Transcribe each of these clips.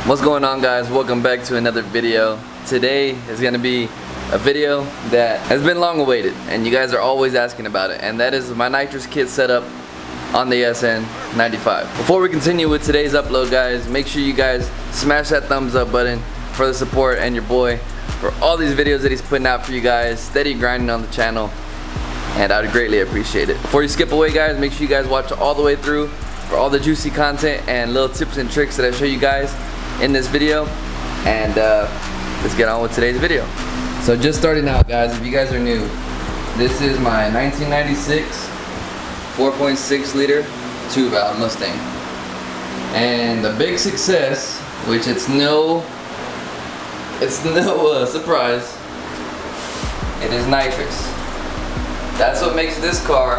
What's going on, guys? Welcome back to another video. Today is going to be a video that has been long awaited and you guys are always asking about it, and that is my nitrous kit setup on the SN95. Before we continue with today's upload, guys, make sure you guys smash that thumbs up button for the support and your boy for all these videos that he's putting out for you guys, steady grinding on the channel, and I would greatly appreciate it. Before you skip away, guys, make sure you guys watch all the way through for all the juicy content and little tips and tricks that I show you guys in this video. And let's get on with today's video. So just starting out, guys, if you guys are new, this is my 1996 4.6 liter 2-valve Mustang, and the big success, which it's no surprise, it is nitrous. That's what makes this car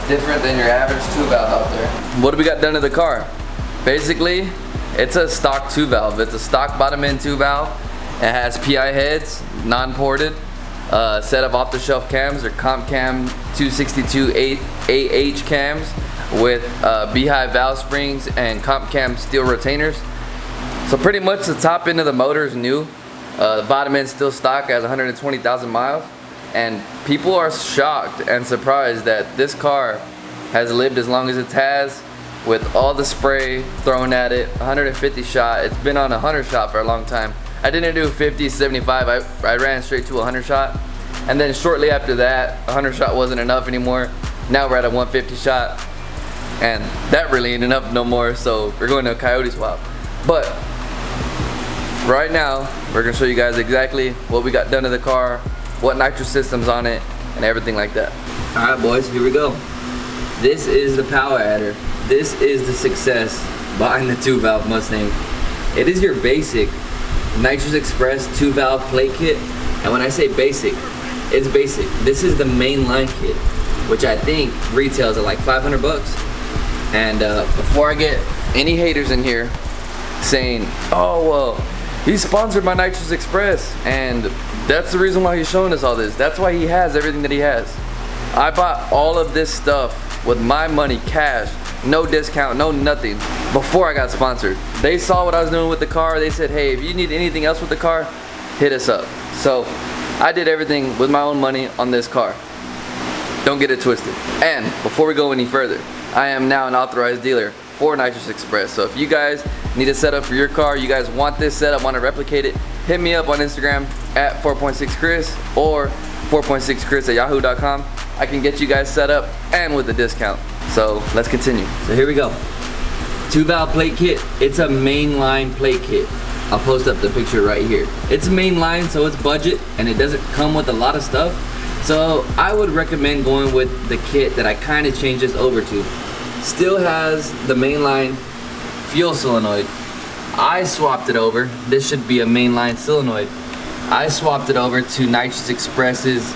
different than your average 2-valve out there. What do we got done to the car? Basically, it's a stock 2-valve. It's a stock bottom end 2-valve. It has PI heads, non-ported, set of off-the-shelf cams or comp cam 262 AH cams with beehive valve springs and comp cam steel retainers. So pretty much the top end of the motor is new. The bottom end still stock, has 120,000 miles. And people are shocked and surprised that this car has lived as long as it has, with all the spray thrown at it. 150 shot. It's been on a 100 shot for a long time. I didn't do 50, 75. I ran straight to a 100 shot. And then shortly after that, 100 shot wasn't enough anymore. Now we're at a 150 shot. And that really ain't enough no more, so we're going to a coyote swap. But right now, we're going to show you guys exactly what we got done to the car, what nitrous system's on it, and everything like that. Alright, boys, here we go. This is the power adder. This is the success behind the 2-valve Mustang. It is your basic Nitrous Express 2-valve plate kit. And when I say basic, it's basic. This is the main line kit, which I think retails at like 500 bucks. And before I get any haters in here saying, oh, well, he's sponsored by Nitrous Express and that's the reason why he's showing us all this. That's why he has everything that he has. I bought all of this stuff with my money, cash, no discount, no nothing, before I got sponsored. They saw what I was doing with the car. They said, hey, if you need anything else with the car, hit us up. So I did everything with my own money on this car. Don't get it twisted. And before we go any further, I am now an authorized dealer for Nitrous Express. So if you guys need a setup for your car, you guys want this setup, want to replicate it, hit me up on Instagram at Fourpointsixchris or Fourpointsixchris at yahoo.com. I can get you guys set up and with a discount. So let's continue. So here we go. 2-valve plate kit. It's a mainline plate kit. I'll post up the picture right here. It's mainline, so it's budget and it doesn't come with a lot of stuff. So I would recommend going with the kit that I kind of changed this over to. Still has the mainline fuel solenoid. I swapped it over. This should be a mainline solenoid. I swapped it over to Nitrous Express's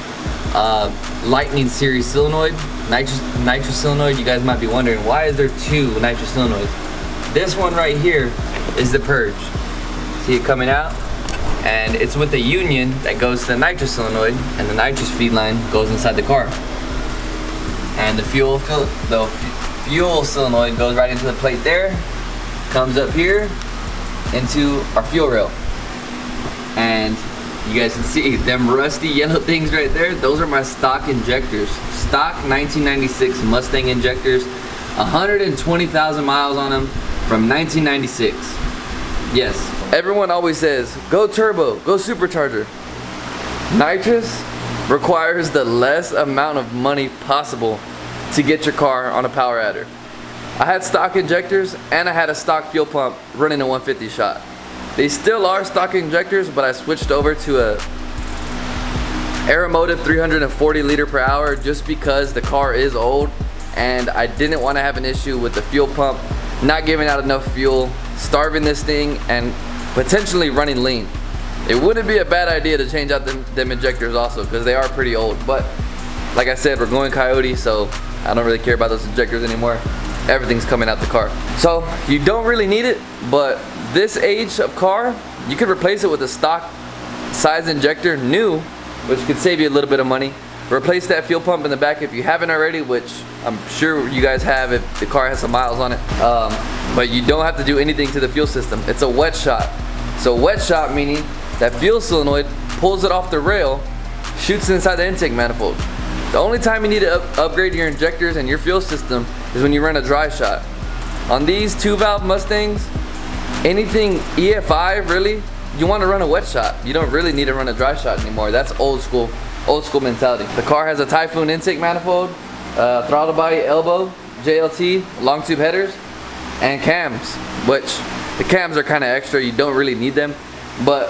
Lightning series solenoid. Nitrous solenoid. You guys might be wondering, why is there two nitrous solenoids? This one right here is the purge. See it coming out? And it's with the union that goes to the nitrous solenoid, and the nitrous feed line goes inside the car. And the fuel solenoid goes right into the plate there, comes up here into our fuel rail. And you guys can see them rusty yellow things right there. Those are my stock injectors. Stock 1996 Mustang injectors. 120,000 miles on them from 1996. Yes. Everyone always says, go turbo, go supercharger. Nitrous requires the less amount of money possible to get your car on a power adder. I had stock injectors and I had a stock fuel pump running a 150 shot. They still are stock injectors, but I switched over to a Aeromotive 340 liter per hour just because the car is old and I didn't want to have an issue with the fuel pump not giving out enough fuel, starving this thing, and potentially running lean. It wouldn't be a bad idea to change out them injectors also, because they are pretty old. But like I said, we're going coyote, so I don't really care about those injectors anymore. Everything's coming out the car. So you don't really need it, but this age of car, you could replace it with a stock size injector, new, which could save you a little bit of money. replace that fuel pump in the back if you haven't already, which I'm sure you guys have if the car has some miles on it. But you don't have to do anything to the fuel system. It's a wet shot. So wet shot meaning that fuel solenoid pulls it off the rail, shoots inside the intake manifold. The only time you need to upgrade your injectors and your fuel system is when you run a dry shot. On these 2-valve Mustangs, anything EFI really, you want to run a wet shot. You don't really need to run a dry shot anymore. That's old school mentality. The car has a Typhoon intake manifold, throttle body, elbow, JLT, long tube headers, and cams, which the cams are kind of extra. You don't really need them, but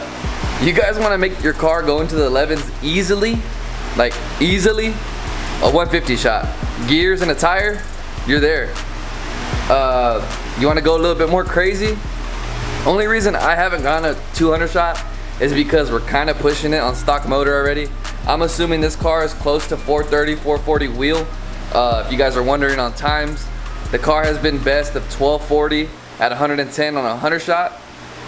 you guys want to make your car go into the 11s easily, like easily, a 150 shot. Gears and a tire, you're there. You want to go a little bit more crazy? Only reason I haven't gone a 200 shot is because we're kind of pushing it on stock motor already. I'm assuming this car is close to 430, 440 wheel. If you guys are wondering on times, the car has been best of 1240 at 110 on a 100 shot.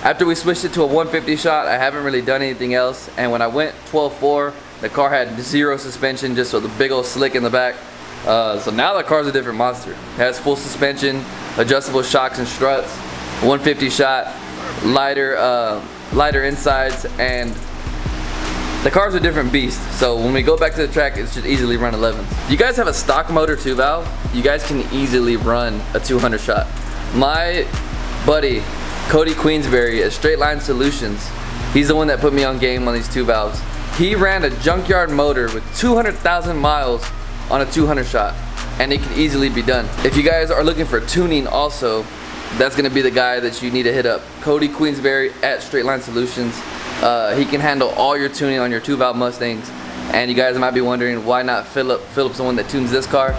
After we switched it to a 150 shot, I haven't really done anything else. And when I went 12.4, the car had 0 suspension, just with a big old slick in the back. So now the car's a different monster. It has full suspension, adjustable shocks and struts, 150 shot, lighter insides, and the car's a different beast. So when we go back to the track, it should easily run 11s. If you guys have a stock motor 2-valve, you guys can easily run a 200 shot. My buddy Cody Queensberry at Straight Line Solutions, he's the one that put me on game on these 2-valves. He ran a junkyard motor with 200,000 miles on a 200 shot, and it can easily be done. If you guys are looking for tuning also, that's gonna be the guy that you need to hit up. Cody Queensberry at Straight Line Solutions. He can handle all your tuning on your 2-valve Mustangs. And you guys might be wondering, why not Philip? Philip's the one that tunes this car.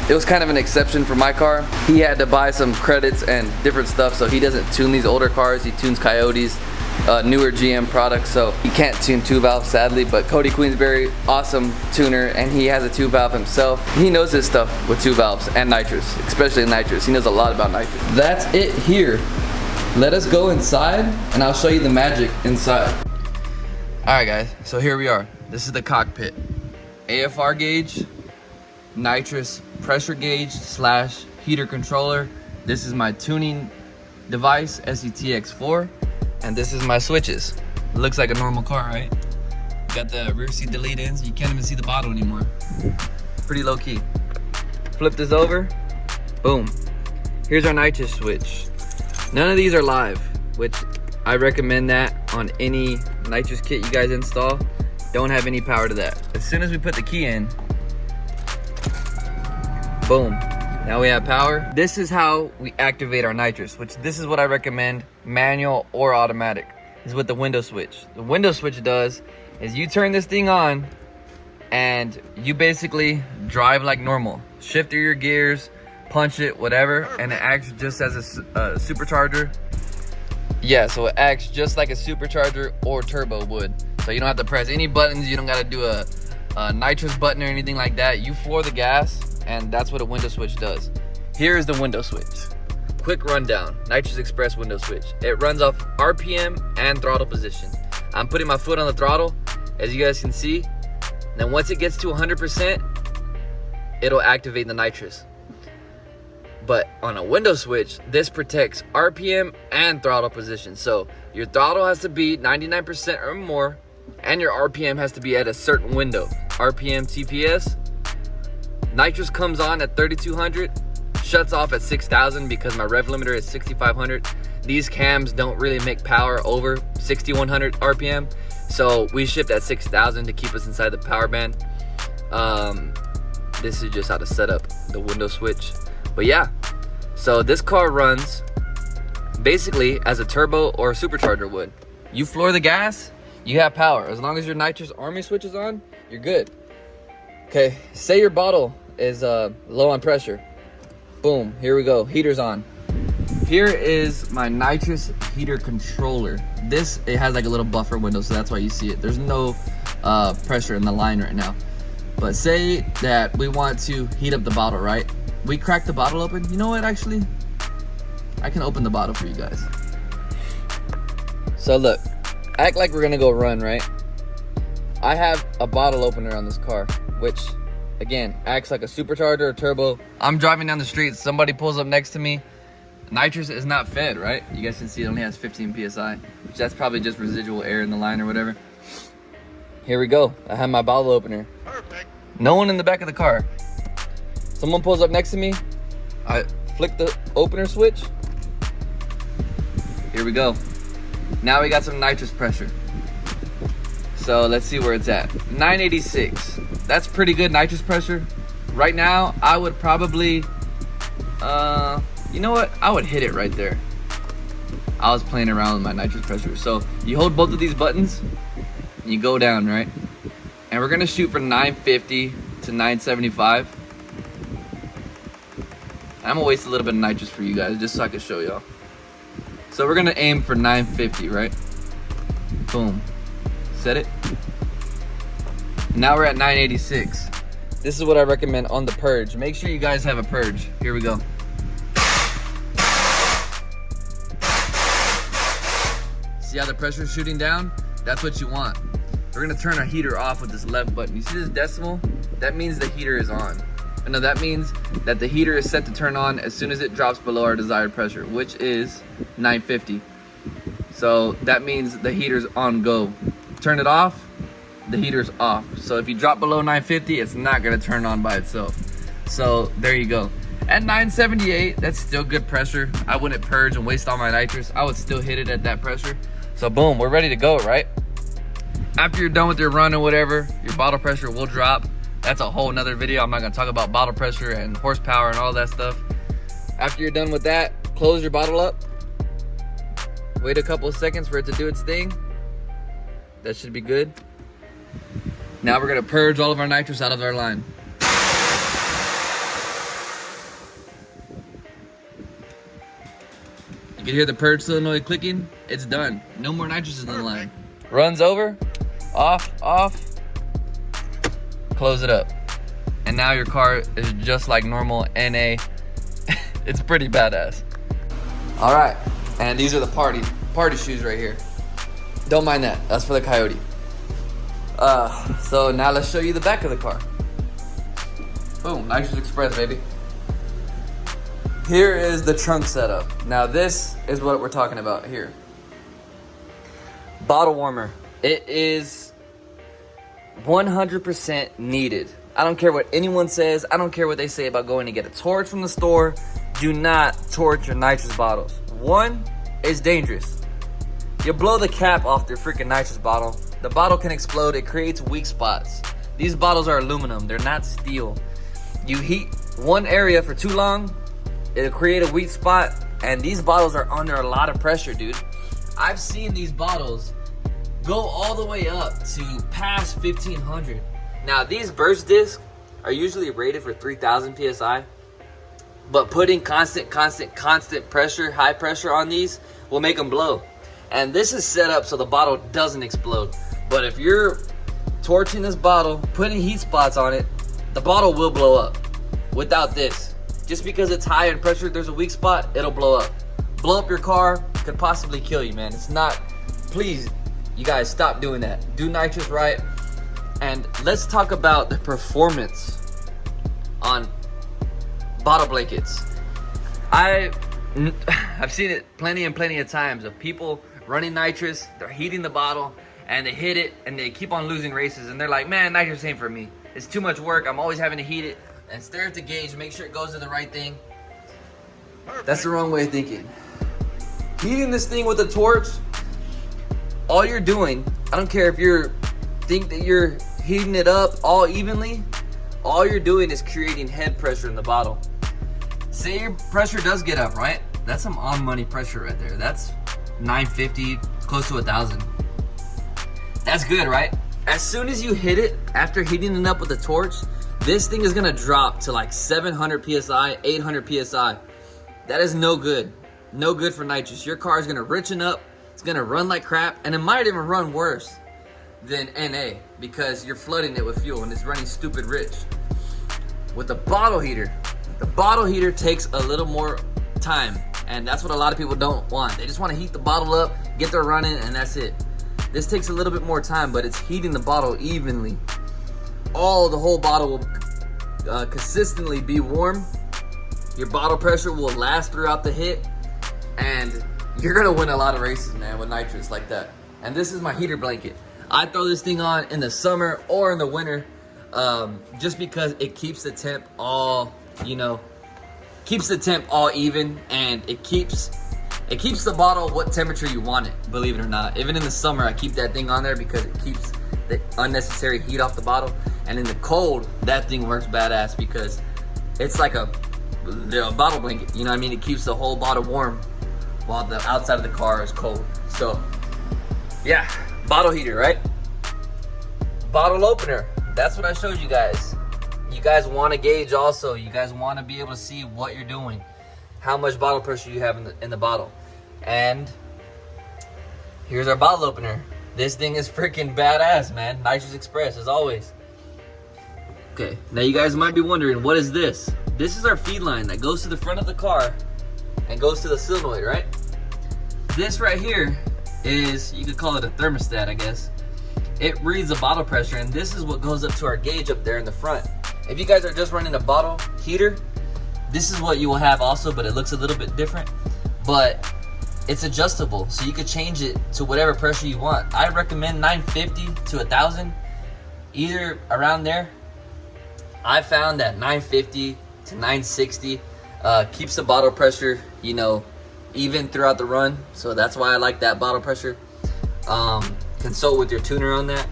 It was kind of an exception for my car. He had to buy some credits and different stuff, so he doesn't tune these older cars. He tunes Coyotes, newer GM products, so he can't tune 2-valve sadly. But Cody Queensberry, awesome tuner, and he has a 2-valve himself. He knows his stuff with 2-valves and nitrous, especially nitrous. He knows a lot about nitrous. That's it here. Let us go inside and I'll show you the magic inside. Alright guys, so here we are. This is the cockpit. AFR gauge, nitrous pressure gauge / heater controller. This is my tuning device, SETX4, and this is my switches. It looks like a normal car, right? Got the rear seat delete ins. You can't even see the bottle anymore. Pretty low key. Flip this over, boom. Here's our nitrous switch. None of these are live, which I recommend that on any nitrous kit you guys install. Don't have any power to that. As soon as we put the key in, boom, now we have power. This is how we activate our nitrous, which this is what I recommend, manual or automatic, is with the window switch. The window switch does is you turn this thing on and you basically drive like normal. Shift through your gears, punch it, whatever, and it acts just as a supercharger. Yeah, so it acts just like a supercharger or turbo would. So you don't have to press any buttons. You don't got to do a nitrous button or anything like that. You floor the gas, and that's what a window switch does. Here is the window switch. Quick rundown. Nitrous Express window switch. It runs off RPM and throttle position. I'm putting my foot on the throttle, as you guys can see. And then once it gets to 100%, it'll activate the nitrous. But on a window switch, this protects RPM and throttle position. So your throttle has to be 99% or more, and your RPM has to be at a certain window. RPM TPS. Nitrous comes on at 3200, shuts off at 6000 because my rev limiter is 6500. These cams don't really make power over 6100 RPM, so we shipped at 6000 to keep us inside the power band. This is just how to set up the window switch. But yeah, so this car runs basically as a turbo or a supercharger would. You floor the gas, you have power. As long as your nitrous army switch is on, you're good. Okay, say your bottle is low on pressure. Boom, here we go, heater's on. Here is my nitrous heater controller. It has like a little buffer window, so that's why you see it. There's no pressure in the line right now. But say that we want to heat up the bottle, right? We crack the bottle open. You know what, actually? I can open the bottle for you guys. So look, act like we're gonna go run, right? I have a bottle opener on this car, which again acts like a supercharger or turbo. I'm driving down the street, somebody pulls up next to me. Nitrous is not fed, right? You guys can see it only has 15 psi, which that's probably just residual air in the line or whatever. Here we go. I have my bottle opener. Perfect. No one in the back of the car. Someone pulls up next to me. I flick the opener switch. Here we go. Now we got some nitrous pressure. So let's see where it's at. 986. That's pretty good nitrous pressure. Right now, I would probably, you know what? I would hit it right there. I was playing around with my nitrous pressure. So you hold both of these buttons, and you go down, right? And we're gonna shoot for 950 to 975. I'm gonna waste a little bit of nitrous for you guys, just so I can show y'all. So we're gonna aim for 950, right? Boom. Set it. Now we're at 986. This is what I recommend on the purge. Make sure you guys have a purge. Here we go. See how the pressure's shooting down? That's what you want. We're gonna turn our heater off with this left button. You see this decimal? That means the heater is on. And now that means that the heater is set to turn on as soon as it drops below our desired pressure, which is 950. So that means the heater's on go. Turn it off, the heater's off. So if you drop below 950, it's not gonna turn on by itself. So there you go. At 978, that's still good pressure. I wouldn't purge and waste all my nitrous. I would still hit it at that pressure. So boom, we're ready to go, right? After you're done with your run or whatever, your bottle pressure will drop. That's a whole nother video. I'm not gonna talk about bottle pressure and horsepower and all that stuff. After you're done with that, close your bottle up. Wait a couple of seconds for it to do its thing. That should be good. Now we're gonna purge all of our nitrous out of our line. You can hear the purge solenoid clicking. It's done. No more nitrous in the line. Runs over, off, off. Close it up. And now your car is just like normal NA. It's pretty badass. All right, and these are the party shoes right here. Don't mind that, that's for the Coyote. So now let's show you the back of the car. Boom, Nitrous Express, baby. Here is the trunk setup. Now this is what we're talking about here. Bottle warmer. It is 100% needed. I don't care what anyone says. I don't care what they say about going to get a torch from the store. Do not torch your nitrous bottles. One, it's dangerous. You blow the cap off your freaking nitrous bottle. The bottle can explode. It creates weak spots. These bottles are aluminum. They're not steel. You heat one area for too long, it'll create a weak spot. And these bottles are under a lot of pressure, dude. I've seen these bottles go all the way up to past 1500. Now these burst discs are usually rated for 3000 psi, but putting constant pressure, high pressure on these will make them blow. And this is set up so the bottle doesn't explode. But if you're torching this bottle, putting heat spots on it, the bottle will blow up. Without this, just because it's high in pressure, there's a weak spot, it'll blow up. Blow up your car, could possibly kill you, man. It's not, please, you guys stop doing that. Do nitrous right. And let's talk about the performance on bottle blankets. I've seen it plenty of times of people running nitrous, they're heating the bottle, and they hit it, and they keep on losing races, and they're like, man, nitrous ain't for me. It's too much work, I'm always having to heat it, and stare at the gauge, make sure it goes to the right thing. Perfect. That's the wrong way of thinking. Heating this thing with a torch, all you're doing, I don't care if you think that you're heating it up all evenly, all you're doing is creating head pressure in the bottle. Say your pressure does get up, right? That's some on money pressure right there. That's 950, close to 1000. That's good, right? As soon as you hit it, after heating it up with the torch, this thing is gonna drop to like 700 psi, 800 psi. That is no good. No good for nitrous. Your car is gonna richen up, it's gonna run like crap, and it might even run worse than NA because you're flooding it with fuel and it's running stupid rich. With the bottle heater takes a little more time, and that's what a lot of people don't want. They just want to heat the bottle up, get their running, and that's it. This takes a little bit more time, but it's heating the bottle evenly. The whole bottle will consistently be warm. Your bottle pressure will last throughout the hit, and you're gonna win a lot of races, man, with nitrous like that. And this is my heater blanket. I throw this thing on in the summer or in the winter, just because it keeps the temp all, keeps the temp all even, and it keeps the bottle what temperature you want it, believe it or not. Even in the summer, I keep that thing on there because it keeps the unnecessary heat off the bottle. And in the cold, that thing works badass because it's like a bottle blanket, you know what I mean? It keeps the whole bottle warm while the outside of the car is cold. So yeah, bottle heater, right? Bottle opener, that's what I showed you guys. You guys want to gauge also. You guys want to be able to see what you're doing, how much bottle pressure you have in the bottle. And here's our bottle opener. This thing is freaking badass, man. Nitrous Express, as always. Okay, now you guys might be wondering, what is this? This is our feed line that goes to the front of the car and goes to the solenoid, right? This right here is, you could call it a thermostat, I guess. It reads the bottle pressure, and this is what goes up to our gauge up there in the front. If you guys are just running a bottle heater, this is what you will have also, but it looks a little bit different. But it's adjustable, so you could change it to whatever pressure you want. I recommend 950 to 1,000, either around there. I found that 950 to 960 keeps the bottle pressure, even throughout the run. So that's why I like that bottle pressure. Consult with your tuner on that.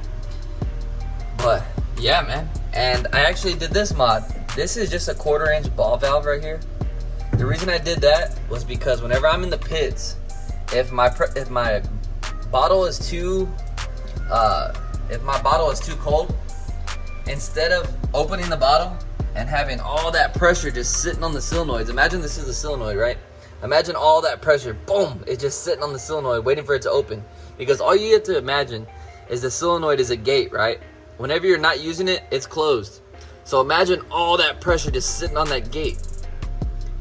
But yeah, man. And I actually did this mod. This is just a 1/4-inch ball valve right here. The reason I did that was because whenever I'm in the pits, if my bottle is too cold, instead of opening the bottle and having all that pressure just sitting on the solenoids, imagine this is the solenoid, right? Imagine all that pressure, boom, it's just sitting on the solenoid waiting for it to open. Because all you have to imagine is the solenoid is a gate, right? Whenever you're not using it, it's closed. So imagine all that pressure just sitting on that gate.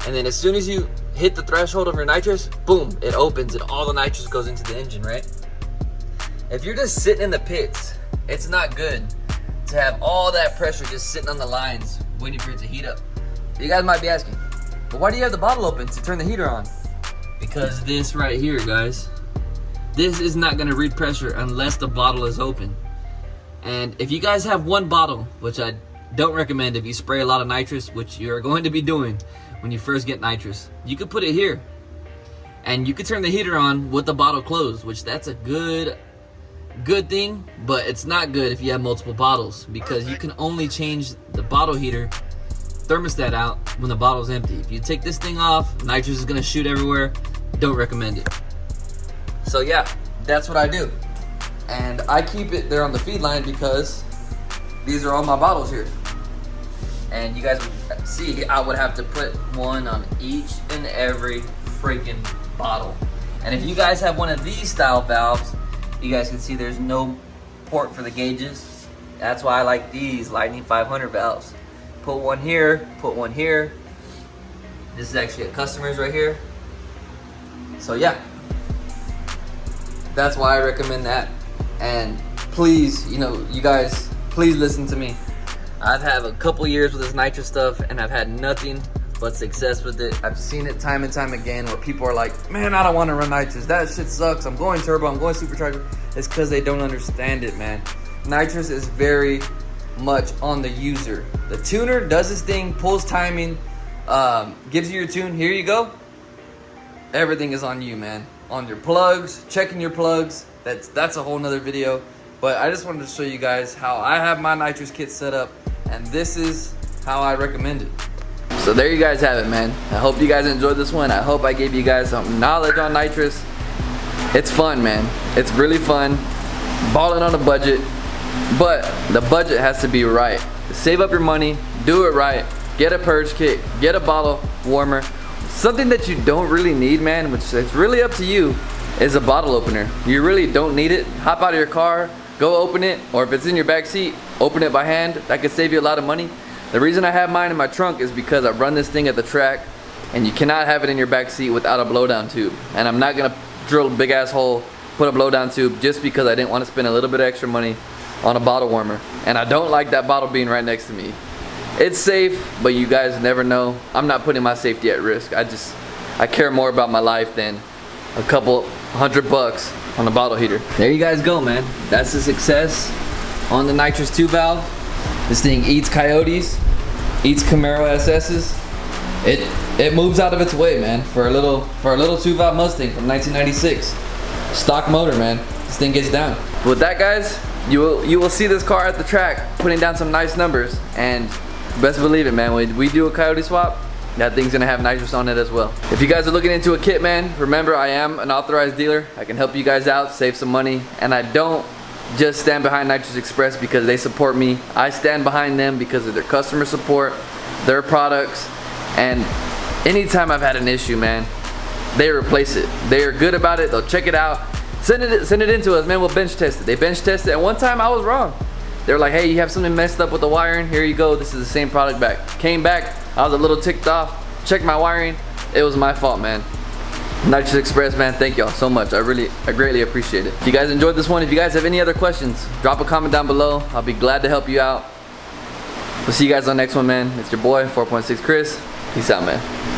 And then as soon as you hit the threshold of your nitrous, boom, it opens and all the nitrous goes into the engine, right? If you're just sitting in the pits, it's not good to have all that pressure just sitting on the lines waiting for it to heat up. You guys might be asking, but why do you have the bottle open to turn the heater on? Because this right here, guys, this is not gonna read pressure unless the bottle is open. And if you guys have one bottle, which I don't recommend if you spray a lot of nitrous, which you're going to be doing when you first get nitrous, you could put it here. And you could turn the heater on with the bottle closed, which that's a good thing, but it's not good if you have multiple bottles, because you can only change the bottle heater thermostat out when the bottle's empty. If you take this thing off, nitrous is gonna shoot everywhere. Don't recommend it. So yeah, that's what I do. And I keep it there on the feed line because these are all my bottles here. And you guys would see I would have to put one on each and every freaking bottle. And if you guys have one of these style valves, you guys can see there's no port for the gauges. That's why I like these Lightning 500 valves. Put one here, put one here. This is actually a customer's right here. So yeah, that's why I recommend that. And please, you guys, please listen to me. I've had a couple years with this nitrous stuff and I've had nothing but success with it. I've seen it time and time again where people are like, man, I don't want to run nitrous. That shit sucks. I'm going turbo, I'm going supercharger. It's because they don't understand it, man. Nitrous is very much on the user. The tuner does his thing, pulls timing, gives you your tune. Here you go. Everything is on you, man. On your plugs, checking your plugs. That's a whole nother video. But I just wanted to show you guys how I have my nitrous kit set up, and this is how I recommend it. So there you guys have it, man. I hope you guys enjoyed this one. I hope I gave you guys some knowledge on nitrous. It's fun, man. It's really fun. Balling on a budget, but the budget has to be right. Save up your money, do it right. Get a purge kit, get a bottle warmer. Something that you don't really need, man, which it's really up to you, is a bottle opener. You really don't need it. Hop out of your car, go open it, or if it's in your back seat, open it by hand. That could save you a lot of money. The reason I have mine in my trunk is because I run this thing at the track, and you cannot have it in your back seat without a blowdown tube. And I'm not gonna drill a big ass hole put a blowdown tube just because I didn't want to spend a little bit of extra money on a bottle warmer. And I don't like that bottle being right next to me. It's safe, but you guys never know. I'm not putting my safety at risk. I care more about my life than a couple $100 on a bottle heater. There you guys go, man. That's a success on the nitrous 2 valve. This thing eats coyotes, eats Camaro SS's. It moves out of its way, man, for a little 2 valve Mustang from 1996. Stock motor, man. This thing gets down. With that, guys, you will see this car at the track putting down some nice numbers, and best believe it, man, when we do a coyote swap, that thing's gonna have nitrous on it as well. If you guys are looking into a kit, man, remember I am an authorized dealer. I can help you guys out, save some money, and I don't just stand behind Nitrous Express because they support me. I stand behind them because of their customer support, their products, and anytime I've had an issue, man, they replace it. They are good about it. They'll check it out. Send it in to us, man. We'll bench test it. They bench tested it, and one time I was wrong. They were like, hey, you have something messed up with the wiring. Here you go. This is the same product back. Came back. I was a little ticked off. Checked my wiring. It was my fault, man. Nitrous Express, man, thank y'all so much. I greatly appreciate it. If you guys enjoyed this one, if you guys have any other questions, drop a comment down below. I'll be glad to help you out. We'll see you guys on the next one, man. It's your boy, 4.6 Chris. Peace out, man.